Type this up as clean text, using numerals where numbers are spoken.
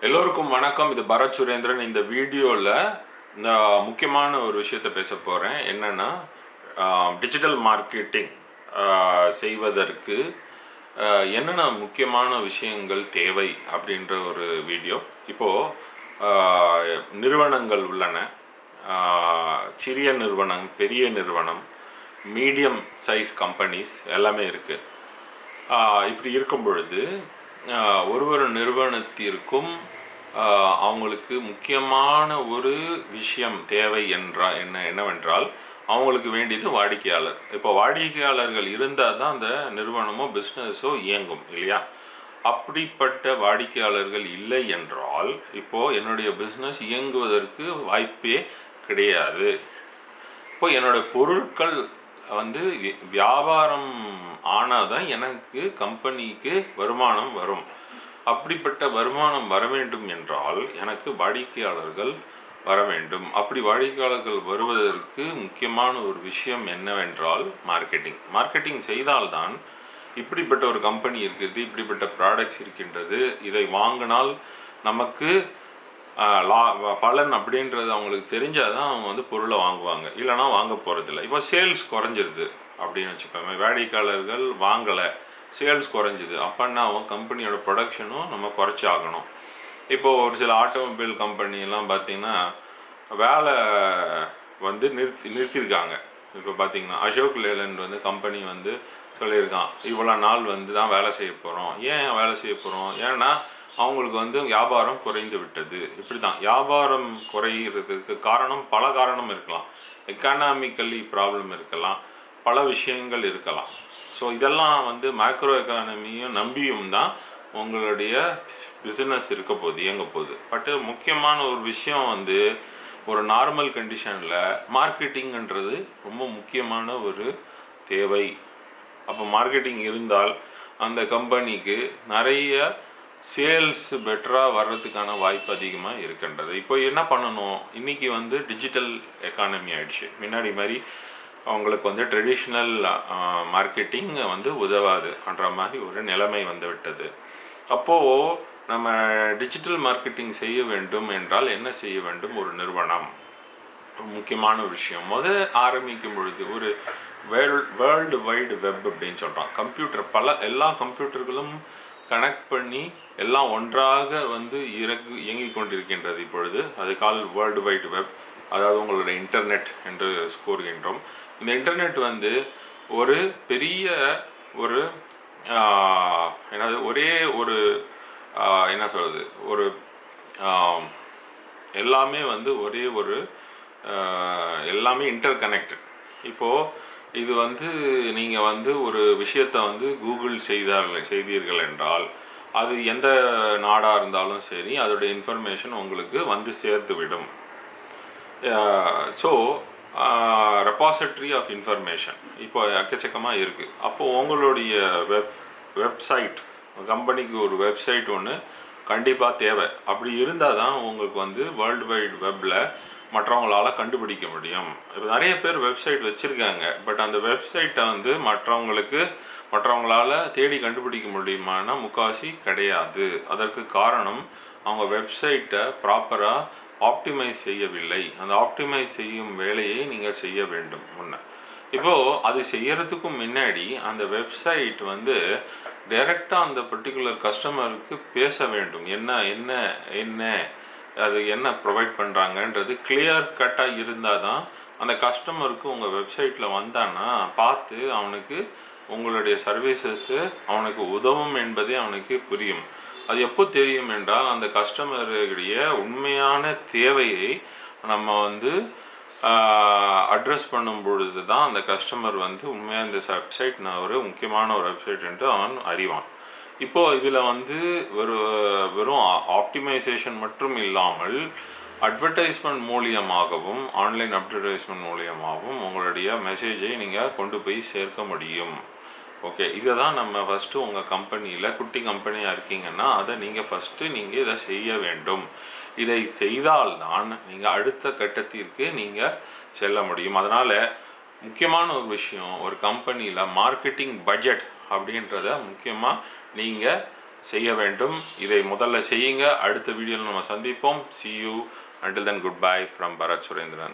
எல்லோருக்கும் வணக்கம். இது பரத் சுரேந்திரன். இந்த வீடியோவில் நான் முக்கியமான ஒரு விஷயத்தை பேச போகிறேன். என்னென்னா, டிஜிட்டல் மார்க்கெட்டிங் செய்வதற்கு என்னென்ன முக்கியமான விஷயங்கள் தேவை அப்படின்ற ஒரு வீடியோ. இப்போது நிறுவனங்கள் உள்ளன. சிறிய நிறுவனம், பெரிய நிறுவனம், மீடியம் சைஸ் கம்பெனிஸ் எல்லாமே இருக்குது. இப்படி இருக்கும் பொழுது ஒரு நிறுவனத்திற்கும் அவங்களுக்கு முக்கியமான ஒரு விஷயம் தேவை என்னவென்றால் அவங்களுக்கு வேண்டியது வாடிக்கையாளர். இப்போ வாடிக்கையாளர்கள் இருந்தால் தான் அந்த நிறுவனமோ பிஸ்னஸோ இயங்கும் இல்லையா? அப்படிப்பட்ட வாடிக்கையாளர்கள் இல்லை என்றால் இப்போது என்னுடைய பிஸ்னஸ் இயங்குவதற்கு வாய்ப்பே கிடையாது. இப்போ என்னோடய பொருட்கள் வியாபாரம் ஆனால் தான் எனக்கு கம்பெனிக்கு வருமானம் வரும். அப்படிப்பட்ட வருமானம் வர வேண்டும் என்றால் எனக்கு வாடிக்கையாளர்கள் வர வேண்டும். அப்படி வாடிக்கையாளர்கள் வருவதற்கு முக்கியமான ஒரு விஷயம் என்னவென்றால் மார்க்கெட்டிங் செய்தால்தான் இப்படிப்பட்ட ஒரு கம்பெனி இருக்கிறது, இப்படிப்பட்ட ப்ராடக்ட்ஸ் இருக்கின்றது, இதை வாங்கினால் நமக்கு பலன் அப்படின்றது அவங்களுக்கு தெரிஞ்சால் தான் அவங்க பொருளை வாங்குவாங்க, இல்லைனா வாங்க போகிறதில்ல. இப்போ சேல்ஸ் குறைஞ்சிருது அப்படின்னு வச்சுக்கோங்க, வாடிக்கையாளர்கள் வாங்கலை, சேல்ஸ் குறைஞ்சிது அப்படின்னா அவன் கம்பெனியோட ப்ரொடக்ஷனும் நம்ம குறைச்சி ஆகணும். இப்போது ஒரு சில ஆட்டோமொபைல் கம்பெனியெல்லாம் பார்த்திங்கன்னா வேலை நிறுத்தியிருக்காங்க. இப்போ பார்த்திங்கன்னா அசோக் லேலண்ட் கம்பெனி சொல்லியிருக்கான், இவ்வளோ நாள் தான் வேலை செய்ய போகிறோம். ஏன் வேலை செய்ய போகிறோம்? ஏன்னா அவங்களுக்கு வியாபாரம் குறைந்து விட்டது. இப்படி தான் வியாபாரம் குறைகிறதுக்கு பல காரணம் இருக்கலாம். எக்கானாமிக்கலி ப்ராப்ளம் இருக்கலாம், பல விஷயங்கள் இருக்கலாம். ஸோ இதெல்லாம் மேக்ரோ எக்கானமியும் நம்பியும் தான் உங்களுடைய பிஸ்னஸ் இருக்க போகுது, இயங்க போகுது. பட்டு முக்கியமான ஒரு விஷயம் ஒரு நார்மல் கண்டிஷனில் மார்க்கெட்டிங்ன்றது ரொம்ப முக்கியமான ஒரு தேவை. அப்போ மார்க்கெட்டிங் இருந்தால் அந்த கம்பெனிக்கு நிறைய சேல்ஸ் பெட்டராக வர்றதுக்கான வாய்ப்பு அதிகமாக இருக்கின்றது. இப்போ என்ன பண்ணணும்? இன்றைக்கி டிஜிட்டல் எக்கானமி ஆகிடுச்சு. முன்னாடி மாதிரி அவங்களுக்கு ட்ரெடிஷ்னல் மார்க்கெட்டிங் உதவாதுன்ற மாதிரி ஒரு நிலைமை விட்டது. அப்போது நம்ம டிஜிட்டல் மார்க்கெட்டிங் செய்ய வேண்டும் என்றால் என்ன செய்ய வேண்டும்? ஒரு நிறுவனம் முக்கியமான விஷயம் ஆரம்பிக்கும் பொழுது ஒரு வேர்ல்டு வைடு வெப் அப்படின்னு சொல்கிறோம். கம்ப்யூட்டர் எல்லா கம்ப்யூட்டர்களும் கனெக்ட் பண்ணி எல்லாம் ஒன்றாக இயங்கிக் கொண்டிருக்கின்றது இப்பொழுது. அது கால் வேர்ல்டு வைடு வெப், அதாவது உங்களோட இன்டர்நெட் என்று கூறுகின்றோம். இந்த இன்டர்நெட் ஒரு பெரிய ஒரு ஒரே ஒரு என்ன சொல்கிறது, ஒரு எல்லாமே ஒரே ஒரு எல்லாமே இன்டர் கனெக்டட். இப்போது இது நீங்கள் ஒரு விஷயத்தை கூகுள் செய்தீர்கள் என்றால் அது எந்த நாடாக இருந்தாலும் சரி அதோடைய இன்ஃபர்மேஷன் உங்களுக்கு சேர்த்து விடும். ஸோ ரெபாசிட்ரி ஆஃப் இன்ஃபர்மேஷன் இப்போ எக்கச்சக்கமாக இருக்குது. அப்போது உங்களுடைய வெப்சைட், கம்பெனிக்கு ஒரு வெப்சைட் ஒன்று கண்டிப்பாக தேவை. அப்படி இருந்தால் தான் உங்களுக்கு வேர்ல்டு வைடு வெப்பில் மற்றவங்களால் கண்டுபிடிக்க முடியும். இப்போ நிறைய பேர் வெப்சைட் வச்சுருக்காங்க, பட் அந்த வெப்சைட்டை மற்றவங்களால் தேடி கண்டுபிடிக்க முடியுமானா முக்கால்வாசி கிடையாது. அதற்கு காரணம் அவங்க வெப்சைட்டை ப்ராப்பராக ஆப்டிமைஸ் செய்யவில்லை. அந்த ஆப்டிமைஸ் செய்யும் வேலையை நீங்கள் செய்ய வேண்டும் முன்ன. இப்போது அது செய்கிறதுக்கும் முன்னாடி அந்த வெப்சைட் டைரெக்டாக அந்த பர்டிகுலர் கஸ்டமருக்கு பேச வேண்டும். என்ன அது என்ன ப்ரொவைட் பண்ணுறாங்கன்றது கிளியர் கட்டாக இருந்தால் தான் அந்த கஸ்டமருக்கு உங்கள் வெப்சைட்டில் வந்தான்னா பார்த்து அவனுக்கு உங்களுடைய சர்வீசஸ்ஸு அவனுக்கு உதவும் என்பதே அவனுக்கு புரியும். அது எப்போ தெரியும் என்றால் அந்த கஸ்டமருடைய உண்மையான தேவையை நம்ம அட்ரஸ் பண்ணும் பொழுது தான் அந்த கஸ்டமர் உண்மையாக இந்த வெப்சைட் ஒரு முக்கியமான ஒரு வெப்சைட் என்று அவன் அறிவான். இப்போது இதில் வெறும் ஆப்டிமைசேஷன் மட்டும் இல்லாமல் அட்வர்டைஸ்மெண்ட் மூலியமாகவும் ஆன்லைன் அட்வர்டைஸ்மெண்ட் மூலியமாகவும் உங்களுடைய மெசேஜை நீங்கள் கொண்டு போய் சேர்க்க முடியும். ஓகே, இதை தான் நம்ம ஃபஸ்ட்டு உங்கள் கம்பெனியில், குட்டி கம்பெனியாக இருக்கீங்கன்னா அதை நீங்கள் இதை செய்ய வேண்டும். இதை செய்தால்தான் நீங்கள் அடுத்த கட்டத்திற்கு நீங்கள் செல்ல முடியும். அதனால் முக்கியமான ஒரு விஷயம், ஒரு கம்பெனியில் மார்க்கெட்டிங் பட்ஜெட் அப்படின்றத முக்கியமாக நீங்கள் செய்ய வேண்டும். இதை முதல்ல செய்யுங்க. அடுத்த வீடியோவில் நம்ம சந்திப்போம். See you. Until then, goodbye from Barath Surendran.